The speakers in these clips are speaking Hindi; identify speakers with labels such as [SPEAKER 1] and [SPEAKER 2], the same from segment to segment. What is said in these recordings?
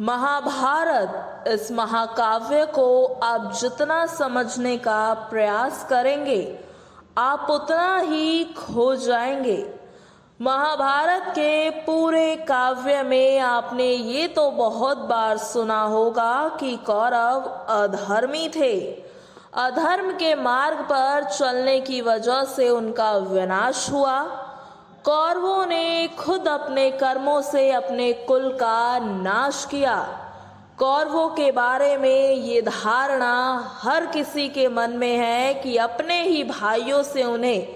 [SPEAKER 1] महाभारत इस महाकाव्य को आप जितना समझने का प्रयास करेंगे आप उतना ही खो जाएंगे। महाभारत के पूरे काव्य में आपने ये तो बहुत बार सुना होगा कि कौरव अधर्मी थे। अधर्म के मार्ग पर चलने की वजह से उनका विनाश हुआ। कौरवों ने खुद अपने कर्मों से अपने कुल का नाश किया। कौरवों के बारे में ये धारणा हर किसी के मन में है कि अपने ही भाइयों से उन्हें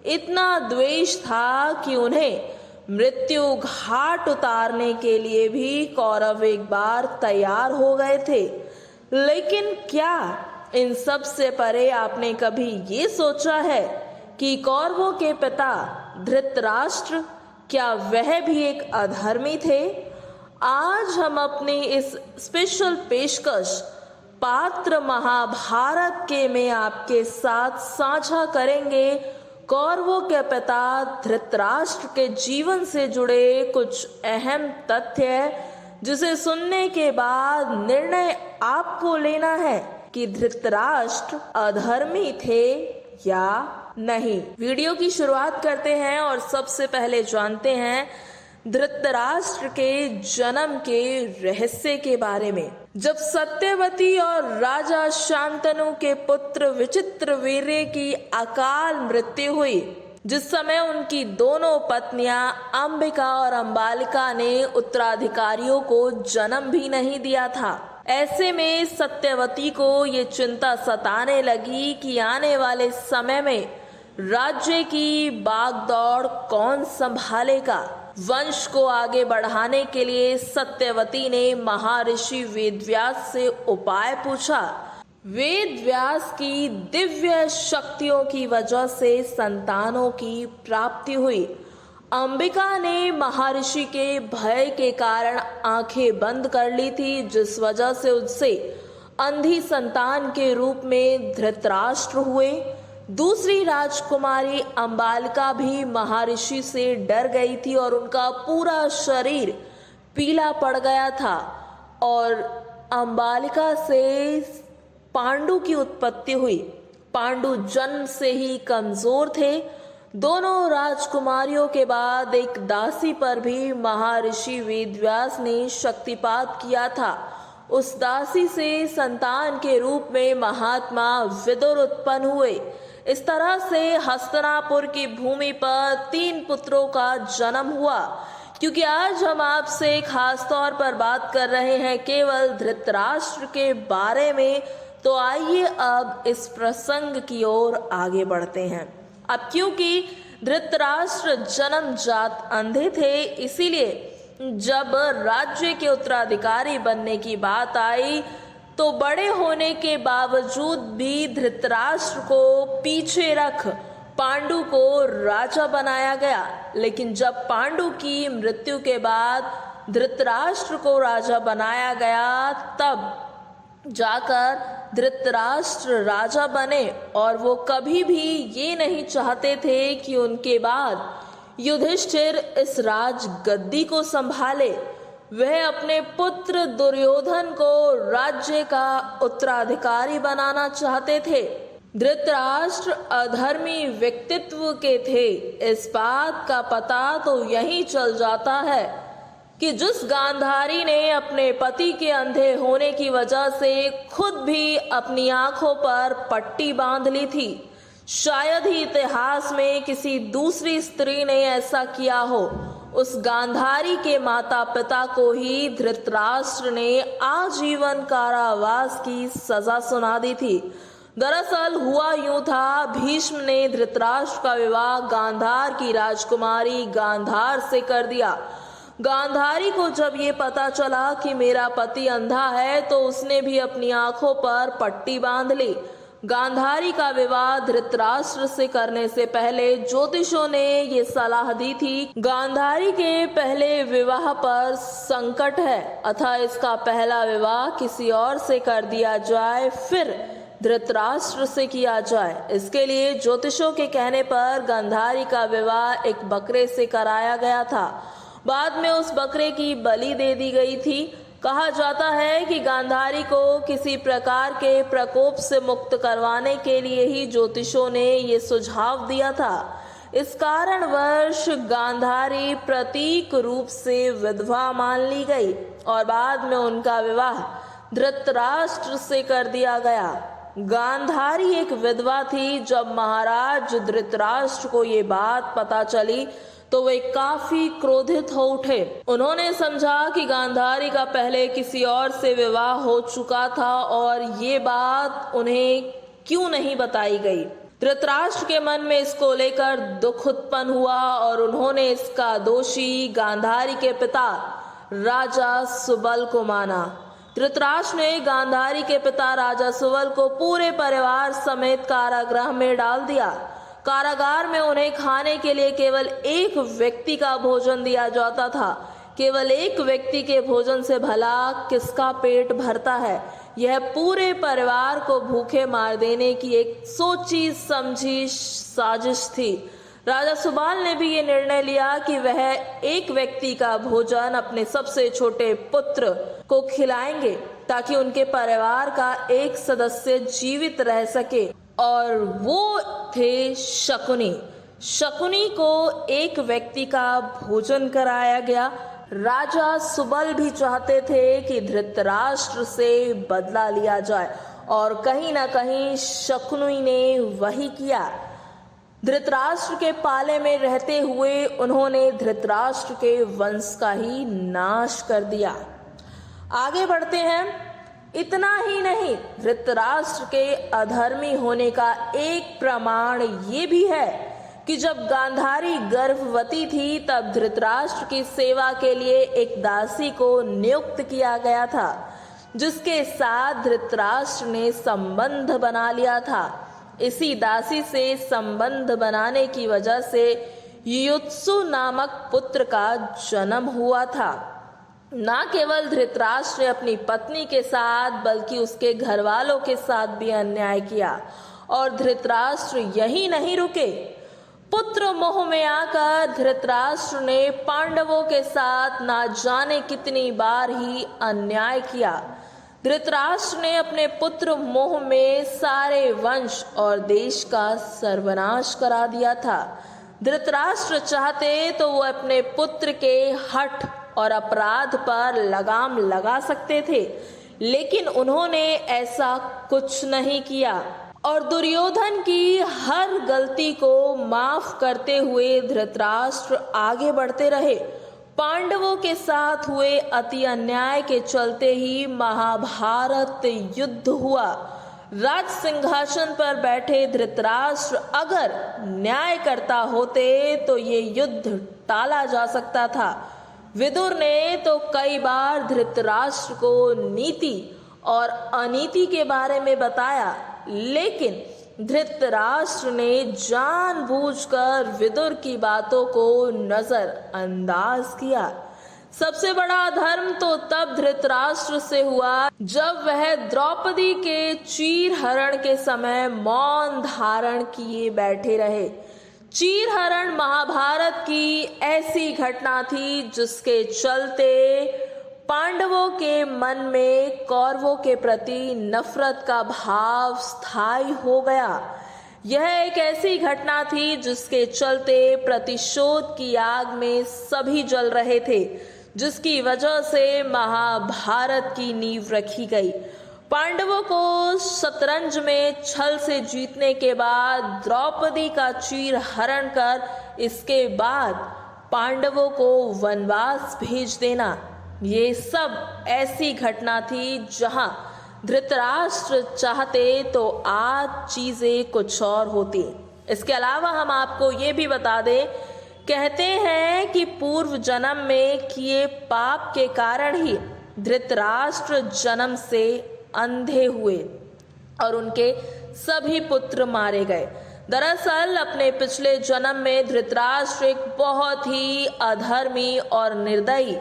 [SPEAKER 1] इतना द्वेष था कि उन्हें मृत्यु घाट उतारने के लिए भी कौरव एक बार तैयार हो गए थे। लेकिन क्या इन सब से परे आपने कभी ये सोचा है कि कौरवों के पिता धृतराष्ट्र क्या वह भी एक अधर्मी थे? आज हम अपनी इस स्पेशल पेशकश पात्र महाभारत के में आपके साथ साझा करेंगे कौरवों के पिता धृतराष्ट्र के जीवन से जुड़े कुछ अहम तथ्य, जिसे सुनने के बाद निर्णय आपको लेना है कि धृतराष्ट्र अधर्मी थे या नहीं। वीडियो की शुरुआत करते हैं और सबसे पहले जानते हैं धृतराष्ट्र के जन्म के रहस्य के बारे में। जब सत्यवती और राजा शांतनु के पुत्र विचित्रवीर्य की अकाल मृत्यु हुई, जिस समय उनकी दोनों पत्नियां अंबिका और अंबालिका ने उत्तराधिकारियों को जन्म भी नहीं दिया था, ऐसे में सत्यवती को ये चिंता सताने लगी कि आने वाले समय में राज्य की बागदौड़ कौन संभालेगा। वंश को आगे बढ़ाने के लिए सत्यवती ने महर्षि वेदव्यास से उपाय पूछा। वेदव्यास की दिव्य शक्तियों की वजह से संतानों की प्राप्ति हुई। अंबिका ने महर्षि के भय के कारण आंखें बंद कर ली थी, जिस वजह से उससे अंधी संतान के रूप में धृतराष्ट्र हुए। दूसरी राजकुमारी अंबालिका भी महर्षि से डर गई थी और उनका पूरा शरीर पीला पड़ गया था और अंबालिका से पांडु की उत्पत्ति हुई। पांडु जन्म से ही कमजोर थे। दोनों राजकुमारियों के बाद एक दासी पर भी महर्षि वेदव्यास ने शक्तिपात किया था। उस दासी से संतान के रूप में महात्मा विदुर उत्पन्न हुए। इस तरह से हस्तिनापुर की भूमि पर 3 पुत्रों का जन्म हुआ। क्योंकि आज हम आपसे खास तौर पर बात कर रहे हैं केवल धृतराष्ट्र के बारे में, तो आइए अब इस प्रसंग की ओर आगे बढ़ते हैं। अब क्योंकि धृतराष्ट्र जन्मजात अंधे थे, इसीलिए जब राज्य के उत्तराधिकारी बनने की बात आई तो बड़े होने के बावजूद भी धृतराष्ट्र को पीछे रख पांडु को राजा बनाया गया। लेकिन जब पांडु की मृत्यु के बाद धृतराष्ट्र को राजा बनाया गया, तब जाकर धृतराष्ट्र राजा बने और वो कभी भी ये नहीं चाहते थे कि उनके बाद युधिष्ठिर इस राज गद्दी को संभाले। वह अपने पुत्र दुर्योधन को राज्य का उत्तराधिकारी बनाना चाहते थे। धृतराष्ट्र अधर्मी व्यक्तित्व के थे। इस बात का पता तो यही चल जाता है कि जिस गांधारी ने अपने पति के अंधे होने की वजह से खुद भी अपनी आंखों पर पट्टी बांध ली थी, शायद ही इतिहास में किसी दूसरी स्त्री ने ऐसा किया हो। उस गांधारी के माता पिता को ही धृतराष्ट्र ने आजीवन कारावास की सजा सुना दी थी। दरअसल हुआ यूं था, भीष्म ने धृतराष्ट्र का विवाह गांधार की राजकुमारी गांधार से कर दिया। गांधारी को जब ये पता चला कि मेरा पति अंधा है, तो उसने भी अपनी आंखों पर पट्टी बांध ली। गांधारी का विवाह धृतराष्ट्र से करने से पहले ज्योतिषों ने ये सलाह दी थी, गांधारी के पहले विवाह पर संकट है, अतः इसका पहला विवाह किसी और से कर दिया जाए, फिर धृतराष्ट्र से किया जाए। इसके लिए ज्योतिषों के कहने पर गांधारी का विवाह एक बकरे से कराया गया था। बाद में उस बकरे की बलि दे दी गई थी। कहा जाता है कि गांधारी को किसी प्रकार के प्रकोप से मुक्त करवाने के लिए ही ज्योतिषों ने ये सुझाव दिया था। इस कारणवश गांधारी प्रतीक रूप से विधवा मान ली गई और बाद में उनका विवाह धृतराष्ट्र से कर दिया गया। गांधारी एक विधवा थी। जब महाराज धृतराष्ट्र को ये बात पता चली तो वे काफी क्रोधित हो उठे। उन्होंने समझा कि गांधारी का पहले किसी और से विवाह हो चुका था और ये बात उन्हें क्यों नहीं बताई गई। धृतराष्ट्र के मन में इसको लेकर दुख उत्पन्न हुआ और उन्होंने इसका दोषी गांधारी के पिता राजा सुबल को माना। धृतराष्ट्र ने गांधारी के पिता राजा सुबल को पूरे परिवार समेत कारागृह में डाल दिया। कारागार में उन्हें खाने के लिए केवल एक व्यक्ति का भोजन दिया जाता था। केवल एक व्यक्ति के भोजन से भला किसका पेट भरता है। यह पूरे परिवार को भूखे मार देने की एक सोची समझी साजिश थी। राजा सुबाल ने भी ये निर्णय लिया कि वह एक व्यक्ति का भोजन अपने सबसे छोटे पुत्र को खिलाएंगे ताकि उनके परिवार का एक सदस्य जीवित रह सके, और वो थे शकुनी। शकुनी को एक व्यक्ति का भोजन कराया गया। राजा सुबल भी चाहते थे कि धृतराष्ट्र से बदला लिया जाए और कहीं ना कहीं शकुनी ने वही किया। धृतराष्ट्र के पाले में रहते हुए उन्होंने धृतराष्ट्र के वंश का ही नाश कर दिया। आगे बढ़ते हैं। इतना ही नहीं, धृतराष्ट्र के अधर्मी होने का एक प्रमाण ये भी है कि जब गांधारी गर्भवती थी तब धृतराष्ट्र की सेवा के लिए एक दासी को नियुक्त किया गया था, जिसके साथ धृतराष्ट्र ने संबंध बना लिया था। इसी दासी से संबंध बनाने की वजह से युयुत्सु नामक पुत्र का जन्म हुआ था। न केवल धृतराष्ट्र ने अपनी पत्नी के साथ बल्कि उसके घर वालों के साथ भी अन्याय किया और धृतराष्ट्र यही नहीं रुके। पुत्र मोह में आकर धृतराष्ट्र ने पांडवों के साथ ना जाने कितनी बार ही अन्याय किया। धृतराष्ट्र ने अपने पुत्र मोह में सारे वंश और देश का सर्वनाश करा दिया था। धृतराष्ट्र चाहते तो वो अपने पुत्र के हठ और अपराध पर लगाम लगा सकते थे, लेकिन उन्होंने ऐसा कुछ नहीं किया और दुर्योधन की हर गलती को माफ करते हुए धृतराष्ट्र आगे बढ़ते रहे। पांडवों के साथ हुए अति अन्याय के चलते ही महाभारत युद्ध हुआ। राज सिंहासन पर बैठे धृतराष्ट्र अगर न्याय करता होते तो ये युद्ध टाला जा सकता था। विदुर ने तो कई बार धृतराष्ट्र को नीति और अनीति के बारे में बताया, लेकिन धृतराष्ट्र ने जानबूझकर विदुर की बातों को नजरअंदाज किया। सबसे बड़ा अधर्म तो तब धृतराष्ट्र से हुआ जब वह द्रौपदी के चीरहरण के समय मौन धारण किए बैठे रहे। चीरहरण महाभारत की ऐसी घटना थी जिसके चलते पांडवों के मन में कौरवों के प्रति नफरत का भाव स्थायी हो गया। यह एक ऐसी घटना थी जिसके चलते प्रतिशोध की आग में सभी जल रहे थे, जिसकी वजह से महाभारत की नींव रखी गई। पांडवों को शतरंज में छल से जीतने के बाद द्रौपदी का चीरहरण कर इसके बाद पांडवों को वनवास भेज देना, ये सब ऐसी घटना थी जहां धृतराष्ट्र चाहते तो आज चीजें कुछ और होती। इसके अलावा हम आपको ये भी बता दें, कहते हैं कि पूर्व जन्म में किए पाप के कारण ही धृतराष्ट्र जन्म से अंधे हुए और उनके सभी पुत्र मारे गए। दरअसल अपने पिछले जन्म में धृतराष्ट्र एक बहुत ही अधर्मी और निर्दयी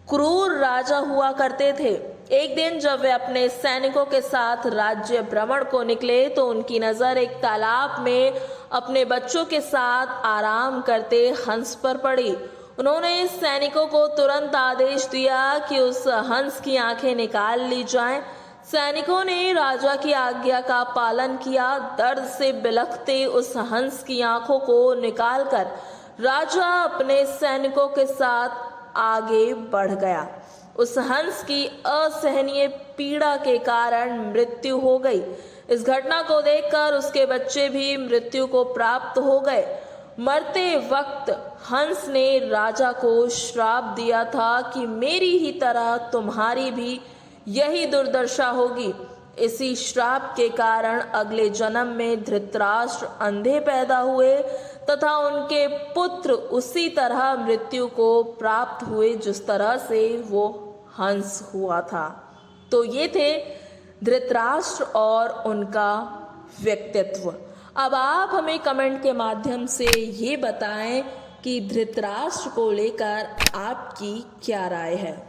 [SPEAKER 1] क्रूर राजा हुआ करते थे। एक दिन जब वे अपने सैनिकों के साथ राज्य भ्रमण को निकले तो उनकी नजर एक तालाब में अपने बच्चों के साथ आराम करते हंस पर पड़ी। उन्होंने सैनिकों को तुरंत आदेश दिया कि उस हंस की आंखें निकाल ली जाएं। सैनिकों ने राजा की आज्ञा का पालन किया। दर्द से बिलखते उस हंस की आंखों को निकालकर राजा अपने सैनिकों के साथ आगे बढ़ गया। उस हंस की असहनीय पीड़ा के कारण मृत्यु हो गई। इस घटना को देखकर उसके बच्चे भी मृत्यु को प्राप्त हो गए। मरते वक्त हंस ने राजा को श्राप दिया था कि मेरी ही तरह तुम्हारी भी यही दुर्दशा होगी। इसी श्राप के कारण अगले जन्म में धृतराष्ट्र अंधे पैदा हुए तथा उनके पुत्र उसी तरह मृत्यु को प्राप्त हुए जिस तरह से वो हंस हुआ था। तो ये थे धृतराष्ट्र और उनका व्यक्तित्व। अब आप हमें कमेंट के माध्यम से ये बताएं कि धृतराष्ट्र को लेकर आपकी क्या राय है।